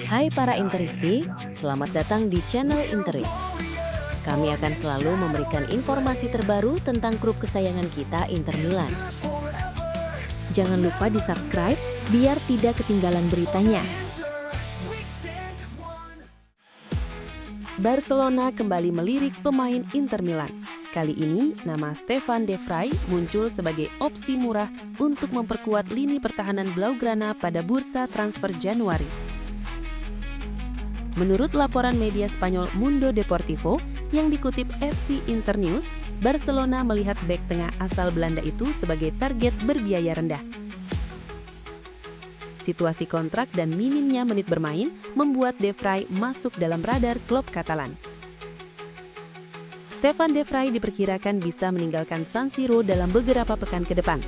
Hai para Interisti, selamat datang di channel Interis. Kami akan selalu memberikan informasi terbaru tentang klub kesayangan kita, Inter Milan. Jangan lupa di-subscribe biar tidak ketinggalan beritanya. Barcelona kembali melirik pemain Inter Milan. Kali ini, nama Stefan De Vrij muncul sebagai opsi murah untuk memperkuat lini pertahanan Blaugrana pada bursa transfer Januari. Menurut laporan media Spanyol Mundo Deportivo yang dikutip FC Internews, Barcelona melihat bek tengah asal Belanda itu sebagai target berbiaya rendah. Situasi kontrak dan minimnya menit bermain membuat De Vrij masuk dalam radar klub Katalan. Stefan De Vrij diperkirakan bisa meninggalkan San Siro dalam beberapa pekan ke depan.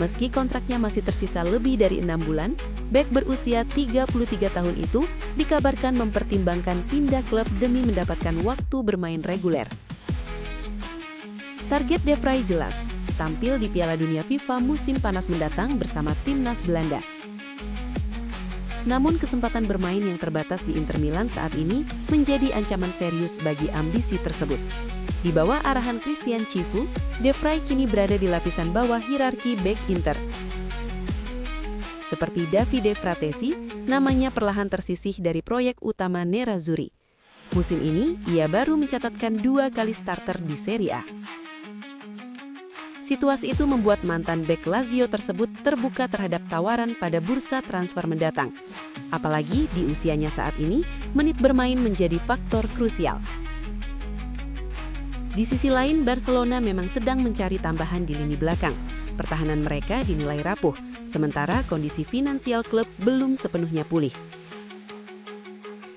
Meski kontraknya masih tersisa lebih dari 6 bulan, bek berusia 33 tahun itu dikabarkan mempertimbangkan pindah klub demi mendapatkan waktu bermain reguler. Target De Vrij jelas, tampil di Piala Dunia FIFA musim panas mendatang bersama timnas Belanda. Namun kesempatan bermain yang terbatas di Inter Milan saat ini menjadi ancaman serius bagi ambisi tersebut. Di bawah arahan Christian Chivu, De Vrij kini berada di lapisan bawah hierarki bek Inter. Seperti Davide Fratesi, namanya perlahan tersisih dari proyek utama Nerazzurri. Musim ini, ia baru mencatatkan 2 kali starter di Serie A. Situasi itu membuat mantan bek Lazio tersebut terbuka terhadap tawaran pada bursa transfer mendatang. Apalagi di usianya saat ini, menit bermain menjadi faktor krusial. Di sisi lain, Barcelona memang sedang mencari tambahan di lini belakang. Pertahanan mereka dinilai rapuh, sementara kondisi finansial klub belum sepenuhnya pulih.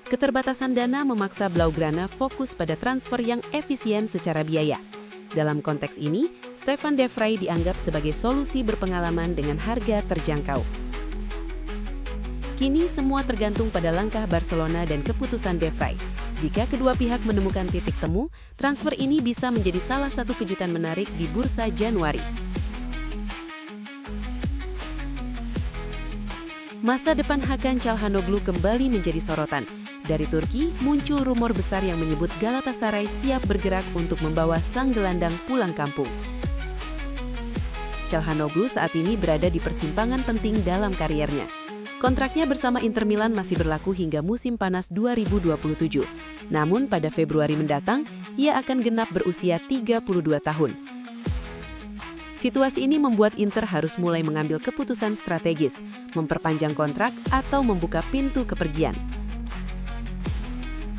Keterbatasan dana memaksa Blaugrana fokus pada transfer yang efisien secara biaya. Dalam konteks ini, Stefan De Vrij dianggap sebagai solusi berpengalaman dengan harga terjangkau. Kini semua tergantung pada langkah Barcelona dan keputusan De Vrij. Jika kedua pihak menemukan titik temu, transfer ini bisa menjadi salah satu kejutan menarik di bursa Januari. Masa depan Hakan Çalhanoğlu kembali menjadi sorotan. Dari Turki, muncul rumor besar yang menyebut Galatasaray siap bergerak untuk membawa sang gelandang pulang kampung. Çalhanoğlu saat ini berada di persimpangan penting dalam kariernya. Kontraknya bersama Inter Milan masih berlaku hingga musim panas 2027. Namun pada Februari mendatang, ia akan genap berusia 32 tahun. Situasi ini membuat Inter harus mulai mengambil keputusan strategis, memperpanjang kontrak atau membuka pintu kepergian.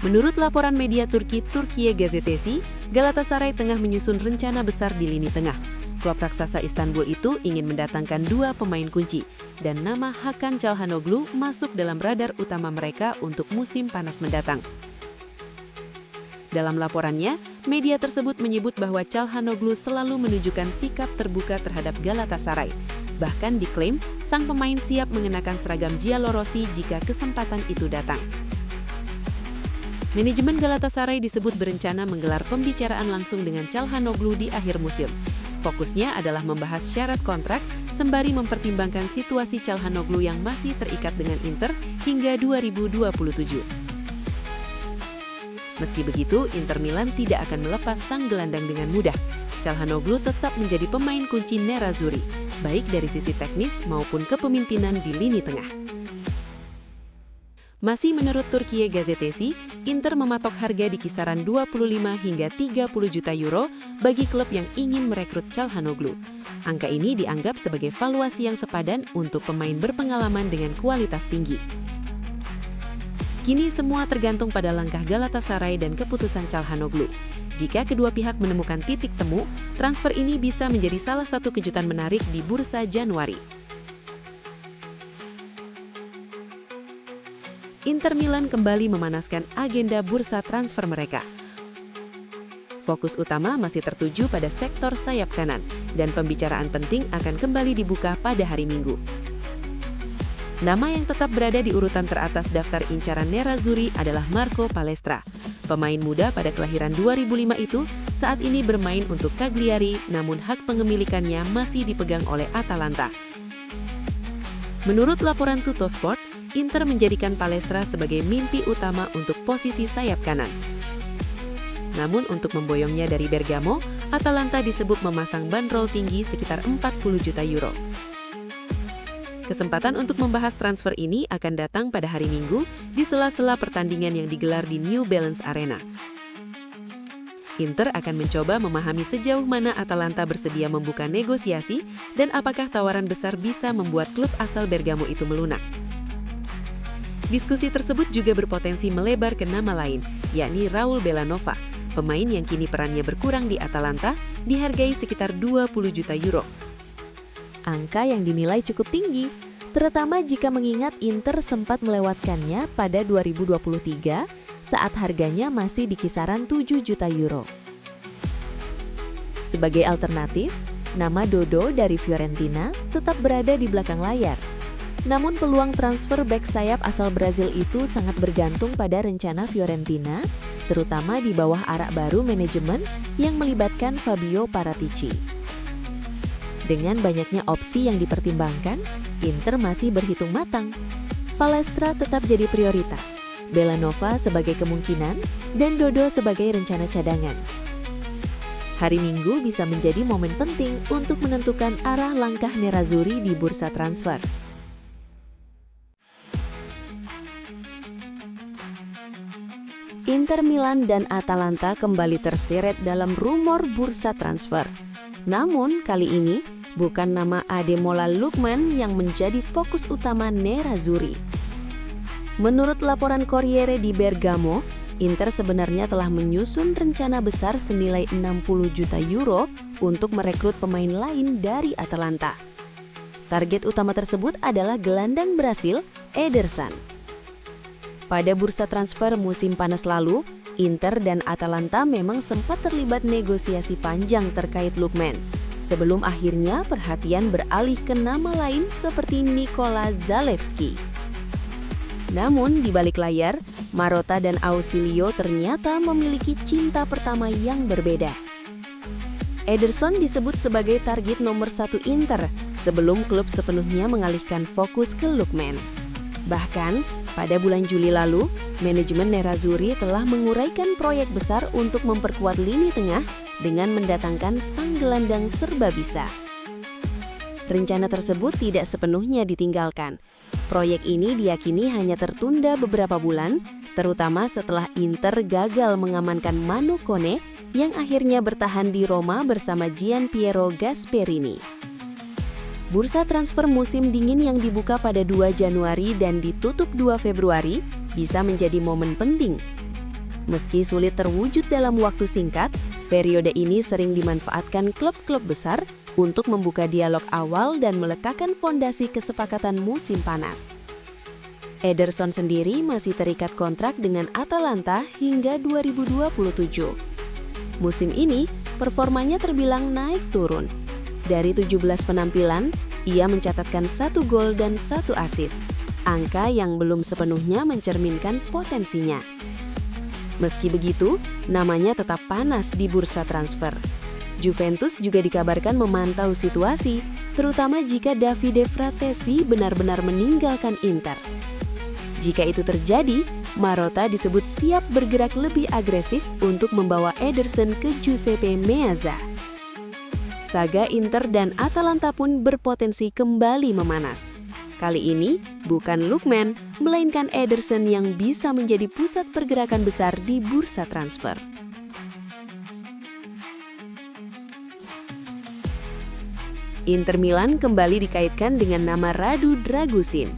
Menurut laporan media Turki Türkiye Gazetesi, Galatasaray tengah menyusun rencana besar di lini tengah. Klub raksasa Istanbul itu ingin mendatangkan 2 pemain kunci, dan nama Hakan Çalhanoğlu masuk dalam radar utama mereka untuk musim panas mendatang. Dalam laporannya, media tersebut menyebut bahwa Çalhanoğlu selalu menunjukkan sikap terbuka terhadap Galatasaray. Bahkan diklaim, sang pemain siap mengenakan seragam giallorossi jika kesempatan itu datang. Manajemen Galatasaray disebut berencana menggelar pembicaraan langsung dengan Çalhanoğlu di akhir musim. Fokusnya adalah membahas syarat kontrak sembari mempertimbangkan situasi Çalhanoğlu yang masih terikat dengan Inter hingga 2027. Meski begitu, Inter Milan tidak akan melepas sang gelandang dengan mudah. Çalhanoğlu tetap menjadi pemain kunci Nerazzurri, baik dari sisi teknis maupun kepemimpinan di lini tengah. Masih menurut Türkiye Gazetesi, Inter mematok harga di kisaran 25 hingga 30 juta euro bagi klub yang ingin merekrut Çalhanoğlu. Angka ini dianggap sebagai valuasi yang sepadan untuk pemain berpengalaman dengan kualitas tinggi. Kini semua tergantung pada langkah Galatasaray dan keputusan Çalhanoğlu. Jika kedua pihak menemukan titik temu, transfer ini bisa menjadi salah satu kejutan menarik di bursa Januari. Inter Milan kembali memanaskan agenda bursa transfer mereka. Fokus utama masih tertuju pada sektor sayap kanan, dan pembicaraan penting akan kembali dibuka pada hari Minggu. Nama yang tetap berada di urutan teratas daftar incaran Nerazzurri adalah Marco Palestra. Pemain muda pada kelahiran 2005 itu saat ini bermain untuk Cagliari, namun hak pengemilikannya masih dipegang oleh Atalanta. Menurut laporan Tuttosport, Inter menjadikan Palestra sebagai mimpi utama untuk posisi sayap kanan. Namun untuk memboyongnya dari Bergamo, Atalanta disebut memasang bandrol tinggi sekitar 40 juta euro. Kesempatan untuk membahas transfer ini akan datang pada hari Minggu di sela-sela pertandingan yang digelar di New Balance Arena. Inter akan mencoba memahami sejauh mana Atalanta bersedia membuka negosiasi dan apakah tawaran besar bisa membuat klub asal Bergamo itu melunak. Diskusi tersebut juga berpotensi melebar ke nama lain, yakni Raul Belanova, pemain yang kini perannya berkurang di Atalanta, dihargai sekitar 20 juta euro. Angka yang dinilai cukup tinggi, terutama jika mengingat Inter sempat melewatkannya pada 2023 saat harganya masih di kisaran 7 juta euro. Sebagai alternatif, nama Dodo dari Fiorentina tetap berada di belakang layar. Namun peluang transfer bek sayap asal Brazil itu sangat bergantung pada rencana Fiorentina, terutama di bawah arak baru manajemen yang melibatkan Fabio Paratici. Dengan banyaknya opsi yang dipertimbangkan, Inter masih berhitung matang. Palestra tetap jadi prioritas, Belanova sebagai kemungkinan, dan Dodo sebagai rencana cadangan. Hari Minggu bisa menjadi momen penting untuk menentukan arah langkah Nerazzurri di bursa transfer. Inter Milan dan Atalanta kembali terseret dalam rumor bursa transfer. Namun kali ini bukan nama Ademola Lookman yang menjadi fokus utama Nerazzurri. Menurut laporan Corriere di Bergamo, Inter sebenarnya telah menyusun rencana besar senilai 60 juta euro untuk merekrut pemain lain dari Atalanta. Target utama tersebut adalah gelandang Brasil, Ederson. Pada bursa transfer musim panas lalu, Inter dan Atalanta memang sempat terlibat negosiasi panjang terkait Lookman, sebelum akhirnya perhatian beralih ke nama lain seperti Nikola Zalewski. Namun di balik layar, Marotta dan Ausilio ternyata memiliki cinta pertama yang berbeda. Ederson disebut sebagai target nomor 1 Inter sebelum klub sepenuhnya mengalihkan fokus ke Lookman. Bahkan, pada bulan Juli lalu, manajemen Nerazzurri telah menguraikan proyek besar untuk memperkuat lini tengah dengan mendatangkan sang gelandang serba bisa. Rencana tersebut tidak sepenuhnya ditinggalkan. Proyek ini diyakini hanya tertunda beberapa bulan, terutama setelah Inter gagal mengamankan Manu Kone yang akhirnya bertahan di Roma bersama Gianpiero Gasperini. Bursa transfer musim dingin yang dibuka pada 2 Januari dan ditutup 2 Februari bisa menjadi momen penting. Meski sulit terwujud dalam waktu singkat, periode ini sering dimanfaatkan klub-klub besar untuk membuka dialog awal dan meletakkan fondasi kesepakatan musim panas. Ederson sendiri masih terikat kontrak dengan Atalanta hingga 2027. Musim ini, performanya terbilang naik turun. Dari 17 penampilan, ia mencatatkan 1 gol dan 1 assist, angka yang belum sepenuhnya mencerminkan potensinya. Meski begitu, namanya tetap panas di bursa transfer. Juventus juga dikabarkan memantau situasi, terutama jika Davide Fratesi benar-benar meninggalkan Inter. Jika itu terjadi, Marotta disebut siap bergerak lebih agresif untuk membawa Ederson ke Giuseppe Meazza. Saga Inter dan Atalanta pun berpotensi kembali memanas. Kali ini, bukan Lookman, melainkan Ederson yang bisa menjadi pusat pergerakan besar di bursa transfer. Inter Milan kembali dikaitkan dengan nama Radu Dragusin.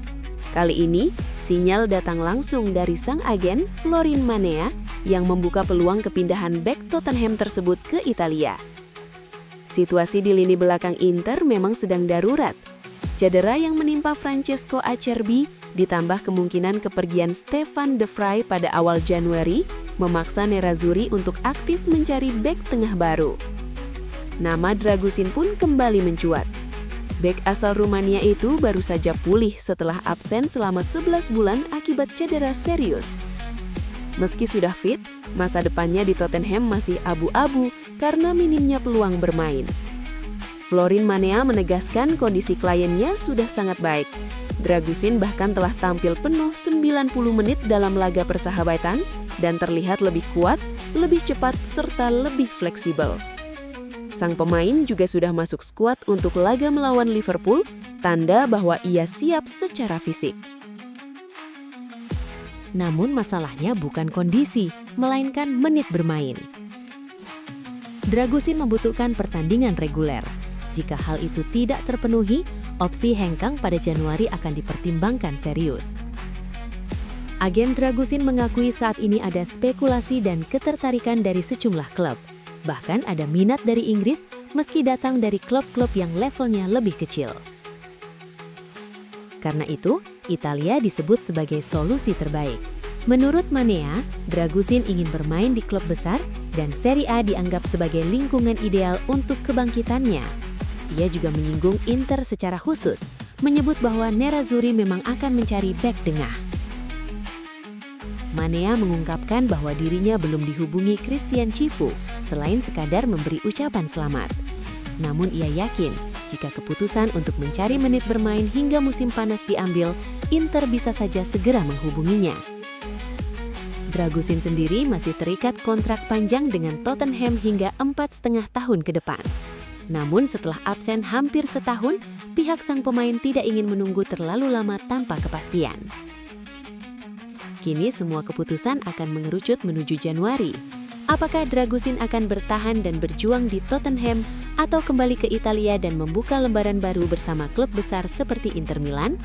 Kali ini, sinyal datang langsung dari sang agen Florin Manea yang membuka peluang kepindahan bek Tottenham tersebut ke Italia. Situasi di lini belakang Inter memang sedang darurat. Cedera yang menimpa Francesco Acerbi ditambah kemungkinan kepergian Stefan De Vrij pada awal Januari memaksa Nerazzurri untuk aktif mencari bek tengah baru. Nama Dragusin pun kembali mencuat. Bek asal Rumania itu baru saja pulih setelah absen selama 11 bulan akibat cedera serius. Meski sudah fit, masa depannya di Tottenham masih abu-abu karena minimnya peluang bermain. Florin Manea menegaskan kondisi kliennya sudah sangat baik. Dragusin bahkan telah tampil penuh 90 menit dalam laga persahabatan dan terlihat lebih kuat, lebih cepat, serta lebih fleksibel. Sang pemain juga sudah masuk skuad untuk laga melawan Liverpool, tanda bahwa ia siap secara fisik. Namun masalahnya bukan kondisi, melainkan menit bermain. Dragusin membutuhkan pertandingan reguler. Jika hal itu tidak terpenuhi, opsi hengkang pada Januari akan dipertimbangkan serius. Agen Dragusin mengakui saat ini ada spekulasi dan ketertarikan dari sejumlah klub. Bahkan ada minat dari Inggris meski datang dari klub-klub yang levelnya lebih kecil. Karena itu, Italia disebut sebagai solusi terbaik. Menurut Manea, Dragusin ingin bermain di klub besar dan Serie A dianggap sebagai lingkungan ideal untuk kebangkitannya. Ia juga menyinggung Inter secara khusus, menyebut bahwa Nerazzurri memang akan mencari bek tengah. Manea mengungkapkan bahwa dirinya belum dihubungi Christian Cifu selain sekadar memberi ucapan selamat. Namun ia yakin, jika keputusan untuk mencari menit bermain hingga musim panas diambil, Inter bisa saja segera menghubunginya. Dragusin sendiri masih terikat kontrak panjang dengan Tottenham hingga 4,5 tahun ke depan. Namun setelah absen hampir setahun, pihak sang pemain tidak ingin menunggu terlalu lama tanpa kepastian. Kini semua keputusan akan mengerucut menuju Januari. Apakah Dragusin akan bertahan dan berjuang di Tottenham atau kembali ke Italia dan membuka lembaran baru bersama klub besar seperti Inter Milan?